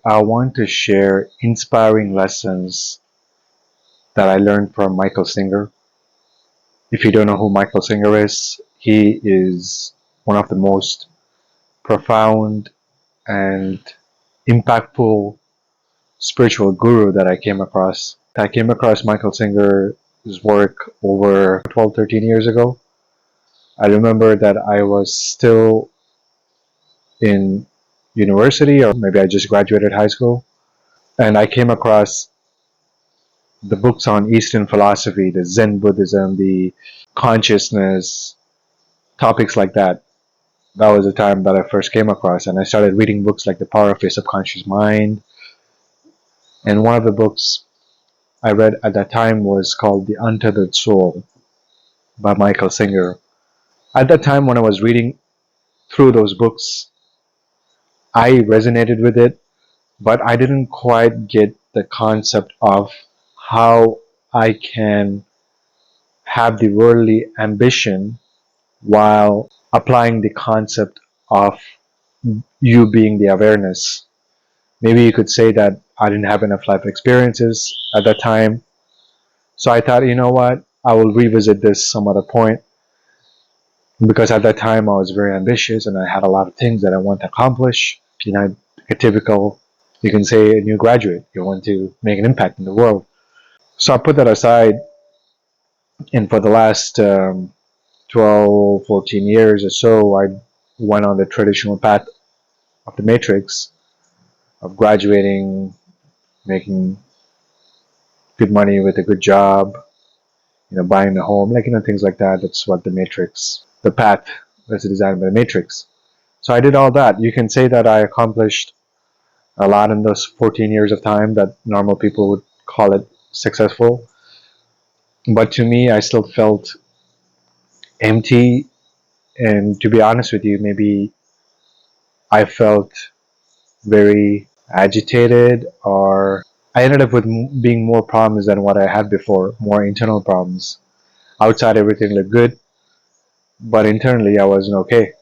I want to share inspiring lessons that I learned from Michael Singer. If you don't know who Michael Singer is, he is one of the most profound and impactful spiritual guru that I came across. I came across Michael Singer's work over 12, 13 years ago. I remember that I was still in university, or maybe I just graduated high school, and I came across the books on Eastern philosophy, the Zen Buddhism, the consciousness, topics like that. That was the time that I first came across, and I started reading books like The Power of Your Subconscious Mind. And one of the books I read at that time was called The Untethered Soul by Michael Singer. At that time, when I was reading through those books, I resonated with it, but I didn't quite get the concept of how I can have the worldly ambition while applying the concept of you being the awareness. Maybe you could say that I didn't have enough life experiences at that time. So I thought, you know what, I will revisit this some other point, because at that time I was very ambitious and I had a lot of things that I want to accomplish. A typical, you can say, a new graduate. You want to make an impact in the world. So I put that aside, and for the last 12, 14 years or so, I went on the traditional path of the matrix of graduating, making good money with a good job, buying a home, things like that. That's what the path that's designed by the matrix. So I did all that. You can say that I accomplished a lot in those 14 years of time that normal people would call it successful. But to me, I still felt empty. And to be honest with you, maybe I felt very agitated, or I ended up with being more problems than what I had before, more internal problems. Outside, everything looked good, but internally, I wasn't okay.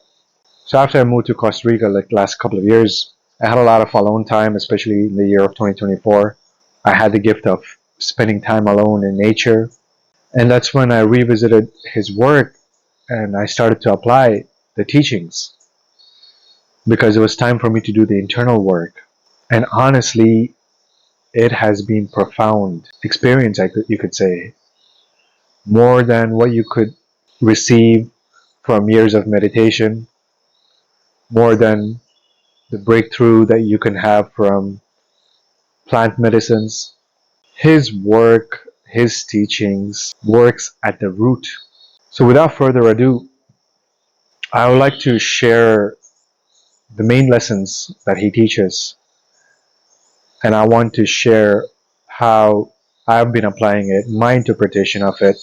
So after I moved to Costa Rica, last couple of years, I had a lot of alone time, especially in the year of 2024. I had the gift of spending time alone in nature. And that's when I revisited his work and I started to apply the teachings, because it was time for me to do the internal work. And honestly, it has been profound experience, you could say, more than what you could receive from years of meditation, more than the breakthrough that you can have from plant medicines. His work, his teachings works at the root. So without further ado, I would like to share the main lessons that he teaches, and I want to share how I've been applying it, my interpretation of it,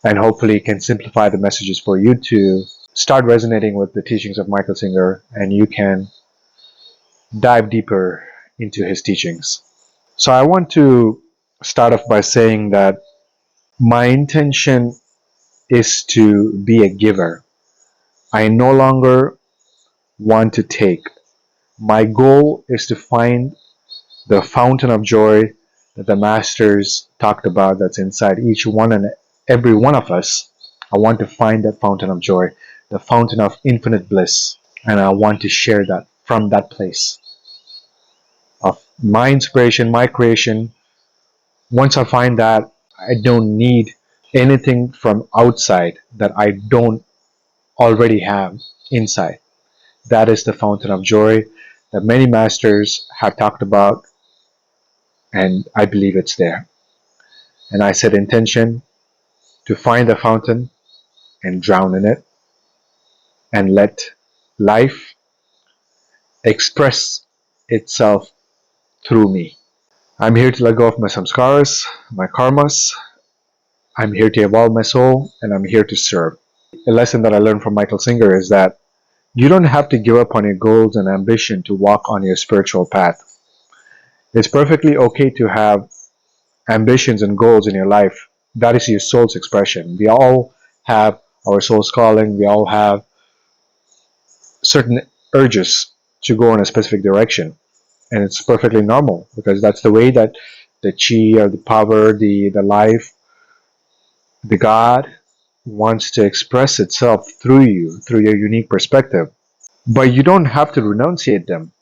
and hopefully can simplify the messages for you to start resonating with the teachings of Michael Singer, and you can dive deeper into his teachings. So I want to start off by saying that my intention is to be a giver. I no longer want to take. My goal is to find the fountain of joy that the masters talked about, that's inside each one and every one of us. I want to find that fountain of joy, the fountain of infinite bliss, and I want to share that from that place of my inspiration, my creation. Once I find that, I don't need anything from outside that I don't already have inside. That is the fountain of joy that many masters have talked about, and I believe it's there. And I set intention to find the fountain and drown in it and let life express itself through me. I'm here to let go of my samskaras, my karmas. I'm here to evolve my soul, and I'm here to serve. A lesson that I learned from Michael Singer is that you don't have to give up on your goals and ambition to walk on your spiritual path. It's perfectly okay to have ambitions and goals in your life. That is your soul's expression. We all have our soul's calling. We all have certain urges to go in a specific direction. And it's perfectly normal because that's the way that the chi or the power, the life, the God wants to express itself through you, through your unique perspective. But you don't have to renunciate them.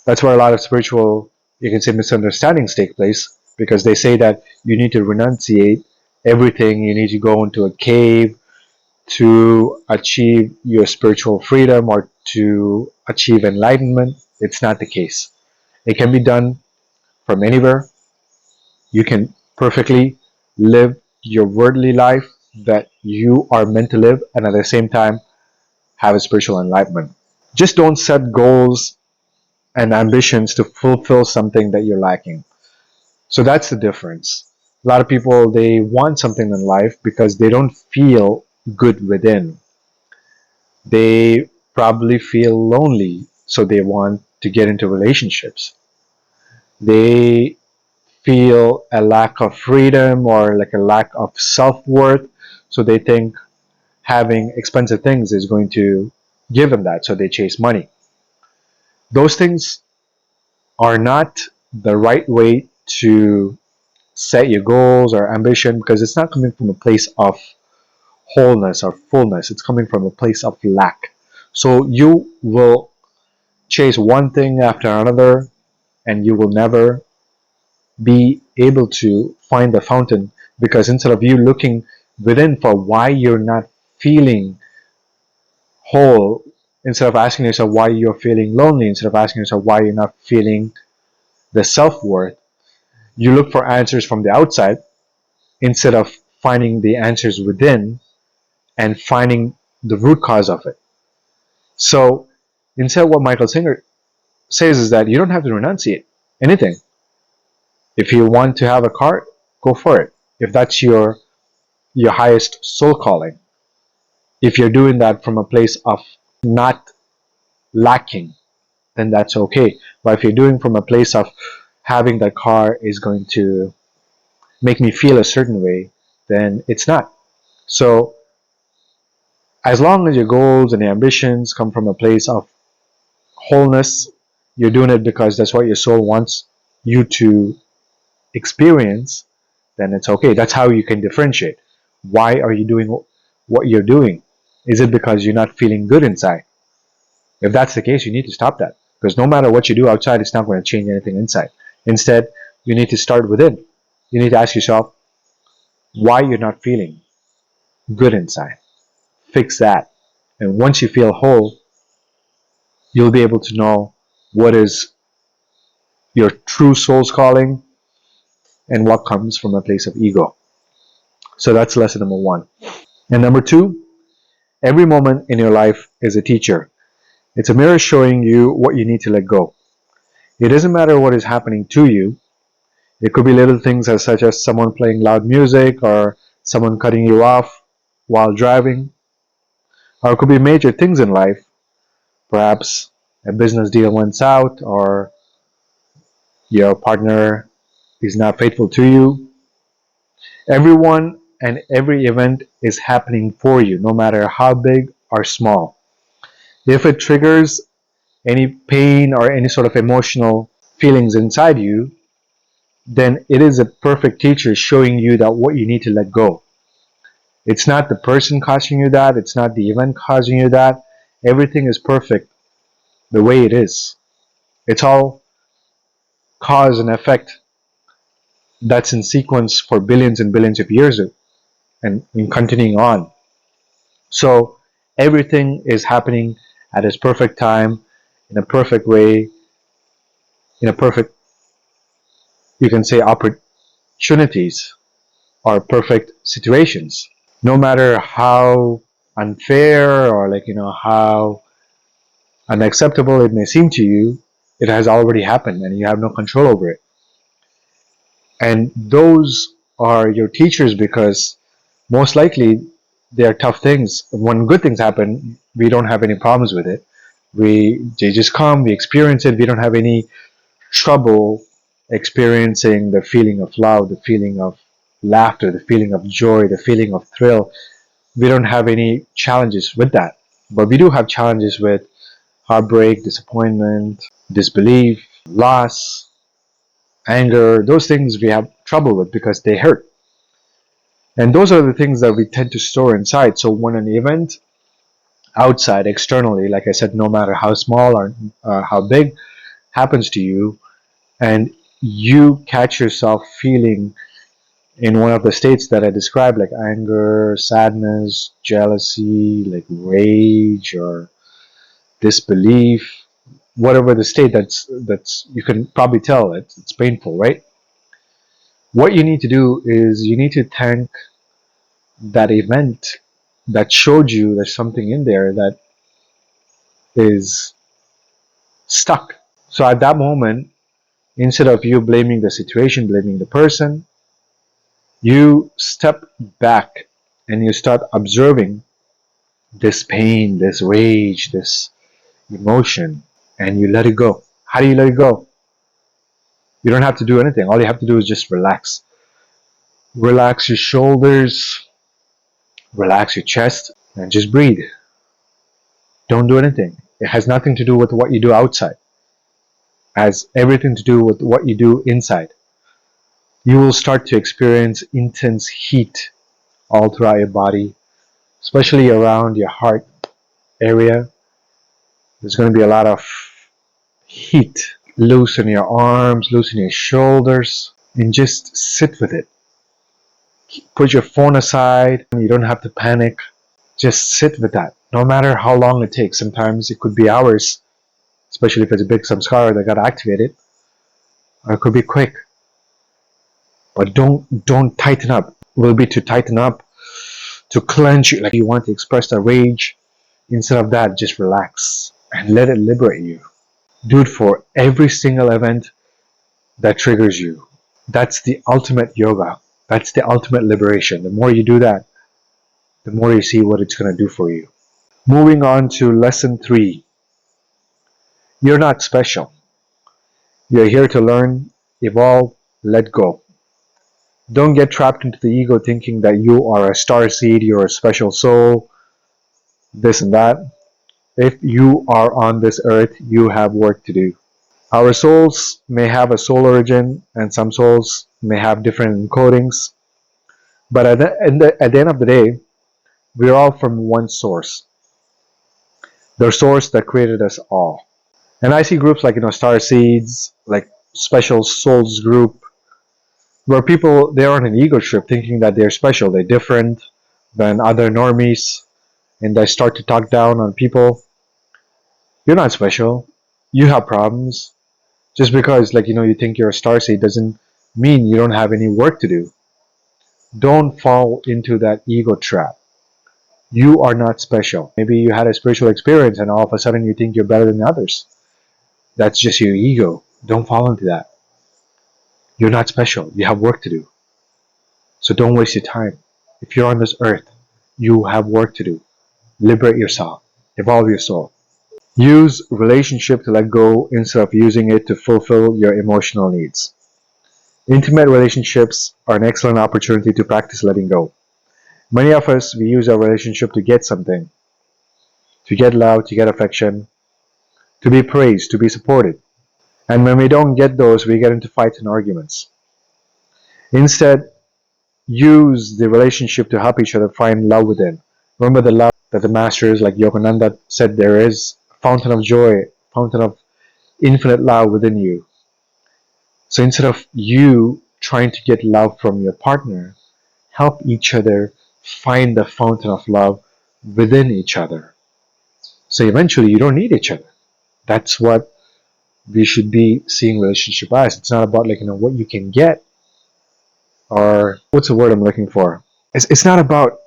That's where a lot of spiritual, you can say, misunderstandings take place because they say that you need to renunciate everything. You need to go into a cave to achieve your spiritual freedom or to achieve enlightenment. It's not the case. It can be done from anywhere. You can perfectly live your worldly life that you are meant to live and at the same time have a spiritual enlightenment. Just don't set goals and ambitions to fulfill something that you're lacking. So that's the difference. A lot of people, they want something in life because they don't feel good within. They probably feel lonely, so they want to get into relationships. They feel a lack of freedom or like a lack of self-worth, so they think having expensive things is going to give them that, so they chase money. Those things are not the right way to set your goals or ambition because it's not coming from a place of wholeness or fullness. It's coming from a place of lack. So you will chase one thing after another and you will never be able to find the fountain because instead of you looking within for why you're not feeling whole, instead of asking yourself why you're feeling lonely, instead of asking yourself why you're not feeling the self-worth, you look for answers from the outside instead of finding the answers within and finding the root cause of it. So instead, what Michael Singer says is that you don't have to renunciate anything. If you want to have a car, go for it. If that's your highest soul calling, if you're doing that from a place of not lacking, then that's okay. But if you're doing from a place of having that car is going to make me feel a certain way, then it's not. So as long as your goals and your ambitions come from a place of wholeness, you're doing it because that's what your soul wants you to experience, then it's okay. That's how you can differentiate. Why are you doing what you're doing? Is it because you're not feeling good inside? If that's the case, you need to stop that. Because no matter what you do outside, it's not going to change anything inside. Instead, you need to start within. You need to ask yourself why you're not feeling good inside. Fix that. And once you feel whole, you'll be able to know what is your true soul's calling and what comes from a place of ego. So that's lesson number one. And number two, every moment in your life is a teacher. It's a mirror showing you what you need to let go. It doesn't matter what is happening to you. It could be little things as such as someone playing loud music or someone cutting you off while driving. Or it could be major things in life. Perhaps a business deal went south or your partner is not faithful to you. Everyone and every event is happening for you, no matter how big or small. If it triggers any pain or any sort of emotional feelings inside you, then it is a perfect teacher showing you that what you need to let go. It's not the person causing you that, it's not the event causing you that. Everything is perfect the way it is. It's all cause and effect that's in sequence for billions and billions of years and continuing on. So everything is happening at its perfect time, in a perfect way, in a perfect, you can say, opportunities or perfect situations. No matter how unfair or how unacceptable it may seem to you, it has already happened and you have no control over it. And those are your teachers because most likely they're tough things. When good things happen, we don't have any problems with it. They just come, we experience it. We don't have any trouble experiencing the feeling of love, the feeling of laughter, the feeling of joy, the feeling of thrill. We don't have any challenges with that. But we do have challenges with heartbreak, disappointment, disbelief. loss, anger, those things we have trouble with because they hurt. And those are the things that we tend to store inside. So when an event outside, externally, like I said, no matter how small or how big, happens to you, and you catch yourself feeling in one of the states that I described, like anger, sadness, jealousy, like rage or disbelief, whatever the state that's you can probably tell it's painful, right? What you need to do is you need to thank that event that showed you there's something in there that is stuck. So at that moment, instead of you blaming the situation, blaming the person, you step back and you start observing this pain, this rage, this emotion, and you let it go. How do you let it go? You don't have to do anything. All you have to do is just relax. Relax your shoulders, relax your chest, and just breathe. Don't do anything. It has nothing to do with what you do outside. It has everything to do with what you do inside. You will start to experience intense heat all throughout your body, especially around your heart area. There's going to be a lot of heat. Loosen your arms, loosen your shoulders, and just sit with it. Put your phone aside. You don't have to panic. Just sit with that. No matter how long it takes. Sometimes it could be hours, especially if it's a big samskara that got activated. Or it could be quick. But don't tighten up. It will be to tighten up, to clench it, like you want to express the rage. Instead of that, just relax and let it liberate you. Do it for every single event that triggers you. That's the ultimate yoga. That's the ultimate liberation. The more you do that, the more you see what it's going to do for you. Moving on to lesson 3. You're not special. You're here to learn, evolve, let go. Don't get trapped into the ego thinking that you are a star seed, you're a special soul, this and that. If you are on this earth, you have work to do. Our souls may have a soul origin, and some souls may have different encodings, but at the end of the day, we're all from one source, the source that created us all. And I see groups like star seeds, like special souls group, where people they're on an ego trip, thinking that they're special, they're different than other normies, and they start to talk down on people. You're not special. You have problems. Just because you think you're a star seed doesn't mean you don't have any work to do. Don't fall into that ego trap. You are not special. Maybe you had a spiritual experience and all of a sudden you think you're better than others. That's just your ego. Don't fall into that. You're not special. You have work to do. So don't waste your time. If you're on this earth, you have work to do. Liberate yourself. Evolve your soul. Use relationship to let go instead of using it to fulfill your emotional needs. Intimate relationships are an excellent opportunity to practice letting go. Many of us, we use our relationship to get something, to get love, to get affection, to be praised, to be supported. And when we don't get those, we get into fights and arguments. Instead, use the relationship to help each other find love within. Remember the love that the masters like Yogananda said there is a fountain of joy, fountain of infinite love within you. So instead of you trying to get love from your partner, help each other find the fountain of love within each other. So eventually you don't need each other. That's what we should be seeing relationship as. It's not about what you can get, or what's the word I'm looking for? It's not about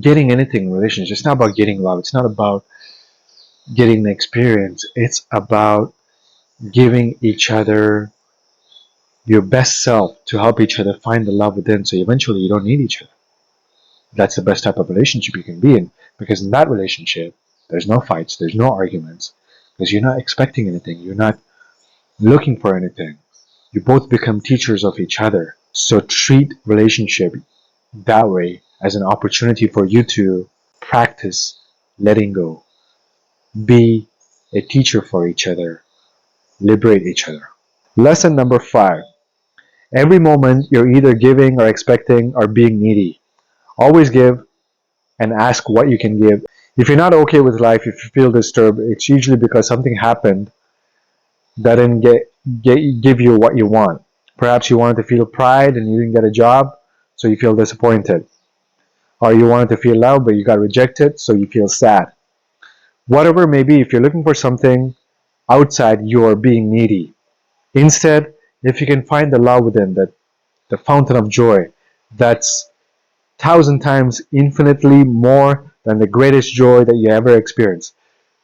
getting anything in relationship. It's not about getting love. It's not about getting the experience. It's about giving each other your best self to help each other find the love within. So eventually you don't need each other. That's the best type of relationship you can be in, because in that relationship there's no fights, there's no arguments, because you're not expecting anything, you're not looking for anything. You both become teachers of each other. So treat relationship that way, as an opportunity for you to practice letting go, be a teacher for each other, liberate each other. Lesson number 5. Every moment you're either giving or expecting or being needy. Always give and ask what you can give. If you're not okay with life, if you feel disturbed, it's usually because something happened that didn't give you what you want. Perhaps you wanted to feel pride and you didn't get a job, so you feel disappointed. Or you wanted to feel love, but you got rejected, so you feel sad. Whatever it may be, if you're looking for something outside, you are being needy. Instead, if you can find the love within, the fountain of joy, that's 1,000 times infinitely more than the greatest joy that you ever experienced.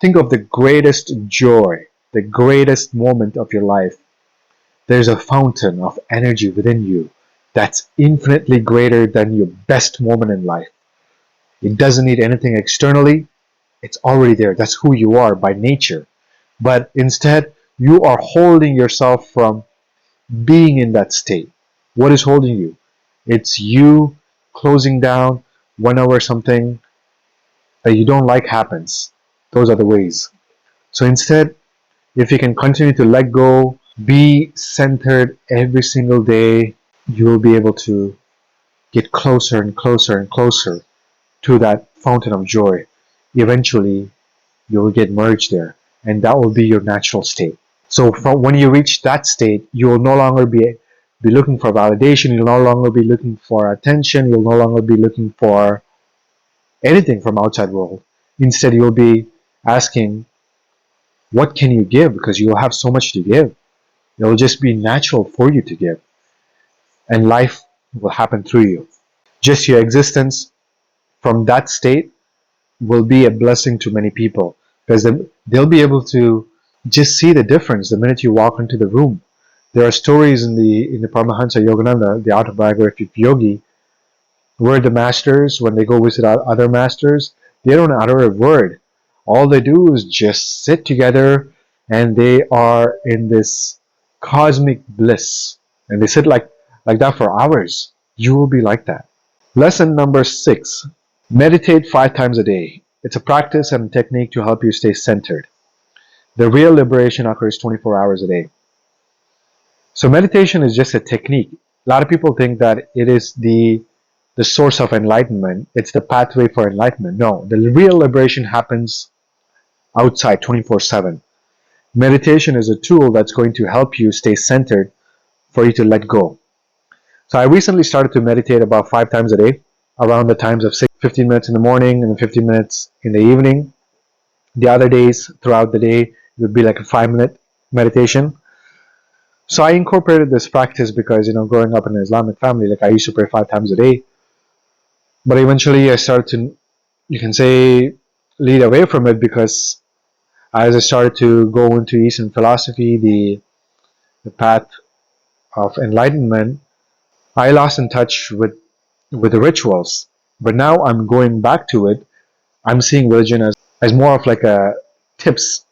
Think of the greatest joy, the greatest moment of your life. There's a fountain of energy within you that's infinitely greater than your best moment in life. It doesn't need anything externally, it's already there. That's who you are by nature. But instead, you are holding yourself from being in that state. What is holding you? It's you closing down whenever something that you don't like happens. Those are the ways. So instead, if you can continue to let go, be centered every single day, you will be able to get closer and closer and closer to that fountain of joy. Eventually, you will get merged there, and that will be your natural state. So from when you reach that state, you will no longer be looking for validation. You'll no longer be looking for attention. You'll no longer be looking for anything from outside world. Instead, you'll be asking, what can you give? Because you'll have so much to give. It will just be natural for you to give, and life will happen through you. Just your existence from that state will be a blessing to many people because they'll be able to just see the difference the minute you walk into the room. There are stories in the Paramahansa Yogananda, the autobiography of Yogi, where the masters, when they go visit other masters, they don't utter a word. All they do is just sit together and they are in this cosmic bliss. And they sit like that for hours. You will be like that. Lesson number 6. Meditate 5 times a day. It's a practice and a technique to help you stay centered. The real liberation occurs 24 hours a day. So meditation is just a technique. A lot of people think that it is the source of enlightenment. It's the pathway for enlightenment. No, the real liberation happens outside 24/7. Meditation is a tool that's going to help you stay centered for you to let go. So I recently started to meditate about 5 times a day, around the times of 15 minutes in the morning and 15 minutes in the evening. The other days throughout the day, it would be like a 5-minute meditation. So I incorporated this practice because, growing up in an Islamic family, like I used to pray 5 times a day. But eventually I started to, you can say, lead away from it because as I started to go into Eastern philosophy, the path of enlightenment, I lost in touch with the rituals. But now I'm going back to it. I'm seeing religion as more of like a tips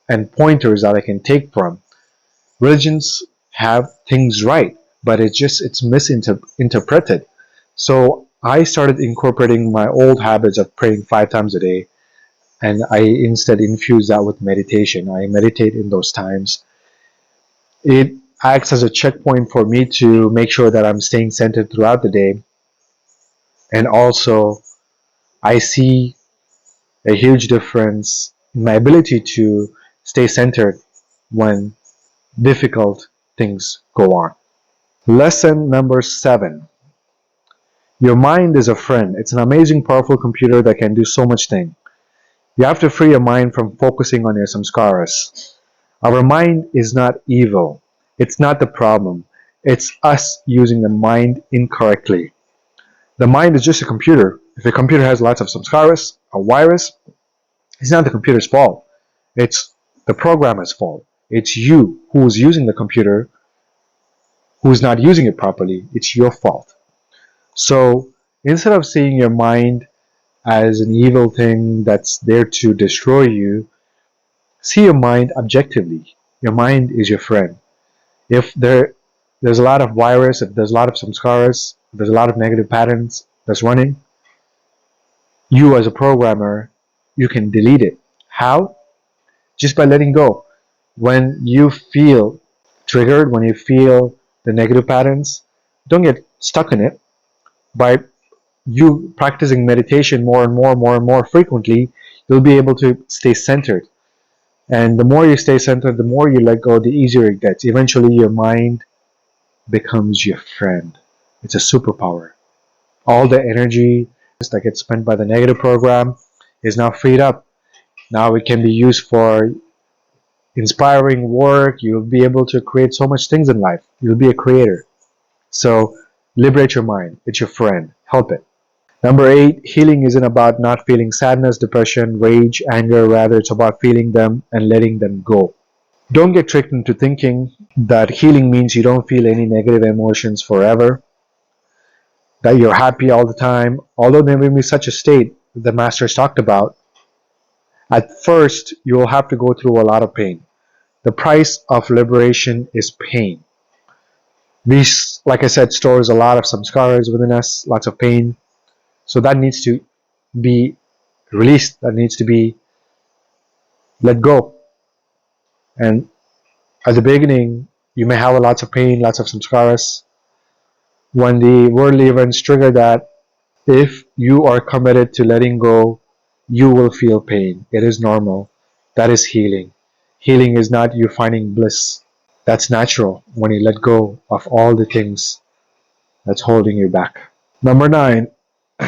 and pointers that I can take from. Religions have things right, but it's misinterpreted. So I started incorporating my old habits of praying 5 times a day, and I instead infuse that with meditation. I meditate in those times. It acts as a checkpoint for me to make sure that I'm staying centered throughout the day, and also I see a huge difference in my ability to stay centered when difficult things go on. Lesson number 7. Your mind is a friend. It's an amazing, powerful computer that can do so much things. You have to free your mind from focusing on your samskaras. Our mind is not evil. It's not the problem. It's us using the mind incorrectly. The mind is just a computer. If a computer has lots of samskaras, a virus, it's not the computer's fault. It's the programmer's fault. It's you who's using the computer who's not using it properly. It's your fault. So instead of seeing your mind as an evil thing that's there to destroy you, see your mind objectively. Your mind is your friend. If there's a lot of virus, if there's a lot of samskaras, if there's a lot of negative patterns that's running, you as a programmer, you can delete it. How? Just by letting go. When you feel triggered, when you feel the negative patterns, don't get stuck in it. By you practicing meditation more and more frequently, you'll be able to stay centered. And the more you stay centered, the more you let go, the easier it gets. Eventually, your mind becomes your friend. It's a superpower. All the energy that gets spent by the negative program is now freed up. Now it can be used for inspiring work. You'll be able to create so much things in life. You'll be a creator. So liberate your mind. It's your friend. Help it. Number 8, healing isn't about not feeling sadness, depression, rage, anger. Rather, it's about feeling them and letting them go. Don't get tricked into thinking that healing means you don't feel any negative emotions forever, that you're happy all the time. Although there may be such a state the masters talked about, at first you will have to go through a lot of pain. The price of liberation is pain. This, like I said, stores a lot of samskaras within us, lots of pain. So that needs to be released, that needs to be let go. And at the beginning, you may have lots of pain, lots of samskaras. When the worldly events trigger that, if you are committed to letting go, you will feel pain. It is normal. That is healing. Healing is not you finding bliss. That's natural when you let go of all the things that's holding you back. Number 9,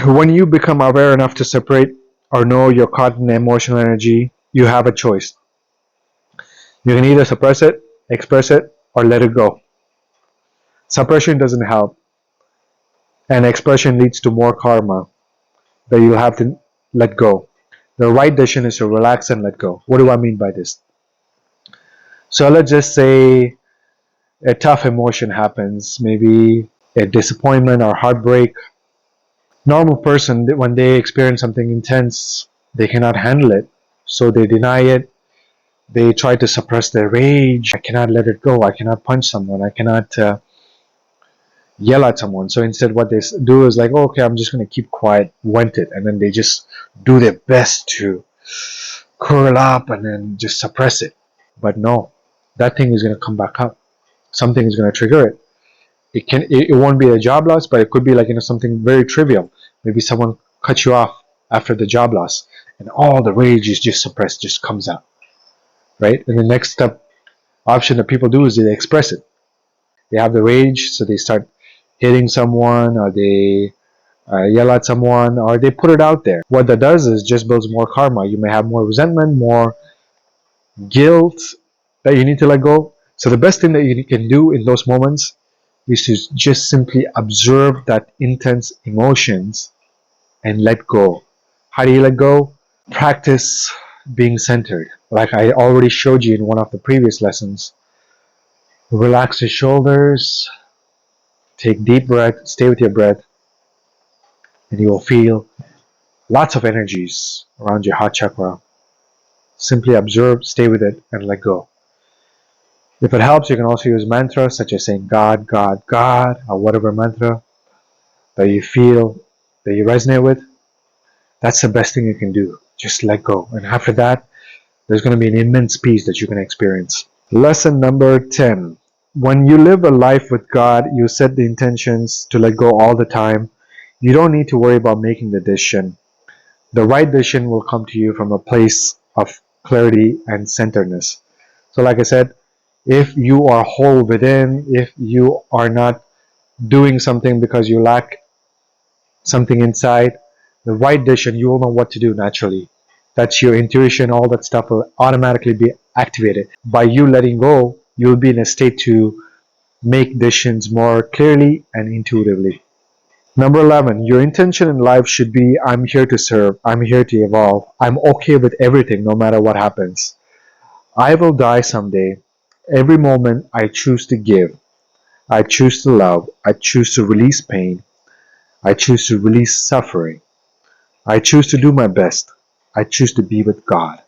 when you become aware enough to separate or know you're caught in emotional energy, you have a choice. You can either suppress it, express it, or let it go. Suppression doesn't help, and expression leads to more karma that you'll have to let go. The right decision is to relax and let go. What do I mean by this? So let's just say a tough emotion happens, maybe a disappointment or heartbreak. Normal person, when they experience something intense, they cannot handle it. So they deny it. They try to suppress their rage. I cannot let it go. I cannot punch someone. I cannot yell at someone. So instead, what they do is like, oh, okay, I'm just going to keep quiet, vent it. And then they just do their best to curl up and then just suppress it. But no, that thing is going to come back up. Something is going to trigger it. It won't be a job loss, but it could be like something very trivial. Maybe someone cut you off after the job loss, and all the rage is just suppressed, just comes out, right? And the next step option that people do is they express it. They have the rage, so they start hitting someone, or they yell at someone, or they put it out there. What that does is just builds more karma. You may have more resentment, more guilt that you need to let go. So the best thing that you can do in those moments is to just simply observe that intense emotions and let go. How do you let go? Practice being centered. Like I already showed you in one of the previous lessons. Relax your shoulders, take deep breath, stay with your breath, and you will feel lots of energies around your heart chakra. Simply observe, stay with it, and let go. If it helps, you can also use mantras such as saying God, God, God, or whatever mantra that you feel that you resonate with. That's the best thing you can do. Just let go. And after that, there's going to be an immense peace that you can experience. Lesson number 10. When you live a life with God, you set the intentions to let go all the time. You don't need to worry about making the decision. The right decision will come to you from a place of clarity and centeredness. So like I said, if you are whole within, if you are not doing something because you lack something inside, the right decision, you will know what to do naturally. That's your intuition, all that stuff will automatically be activated. By you letting go, you'll be in a state to make decisions more clearly and intuitively. Number 11, your intention in life should be I'm here to serve, I'm here to evolve, I'm okay with everything no matter what happens. I will die someday. Every moment I choose to give, I choose to love, I choose to release pain, I choose to release suffering. I choose to do my best. I choose to be with God.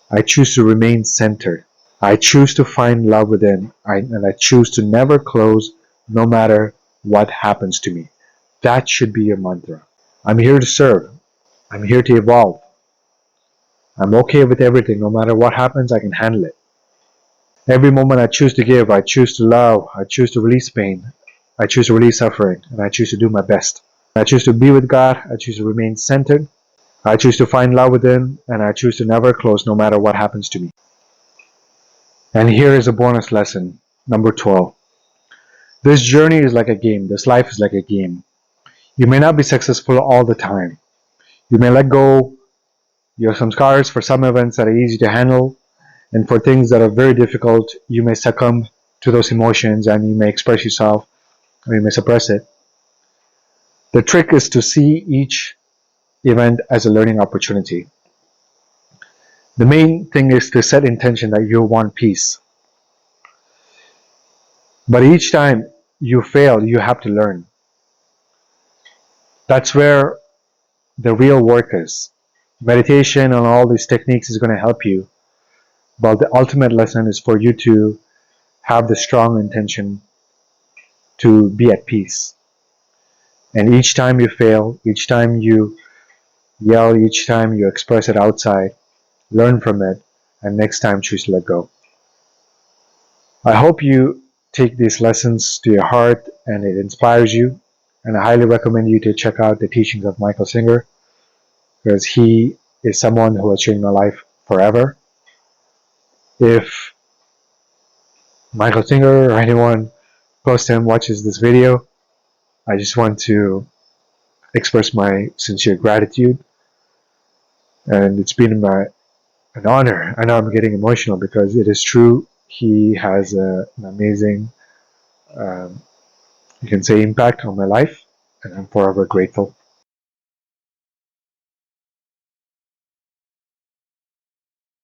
I choose to remain centered. I choose to find love within, and I choose to never close no matter what happens to me. That should be your mantra. I'm here to serve. I'm here to evolve. I'm okay with everything. No matter what happens, I can handle it. Every moment I choose to give, I choose to love, I choose to release pain, I choose to release suffering, and I choose to do my best. I choose to be with God, I choose to remain centered, I choose to find love within, and I choose to never close no matter what happens to me. And here is a bonus lesson, number 12. This journey is like a game, this life is like a game. You may not be successful all the time. You may let go your samskars for some events that are easy to handle, and for things that are very difficult, you may succumb to those emotions and you may express yourself or you may suppress it. The trick is to see each event as a learning opportunity. The main thing is to set intention that you want peace. But each time you fail, you have to learn. That's where the real work is. Meditation and all these techniques is going to help you, but the ultimate lesson is for you to have the strong intention to be at peace. And each time you fail, each time you yell, each time you express it outside, learn from it, and next time choose to let go. I hope you take these lessons to your heart and it inspires you. And I highly recommend you to check out the teachings of Michael Singer because he is someone who has changed my life forever. If Michael Singer or anyone close to him watches this video, I just want to express my sincere gratitude. And it's been an honor. I know I'm getting emotional because it is true. He has an amazing, you can say, impact on my life, and I'm forever grateful.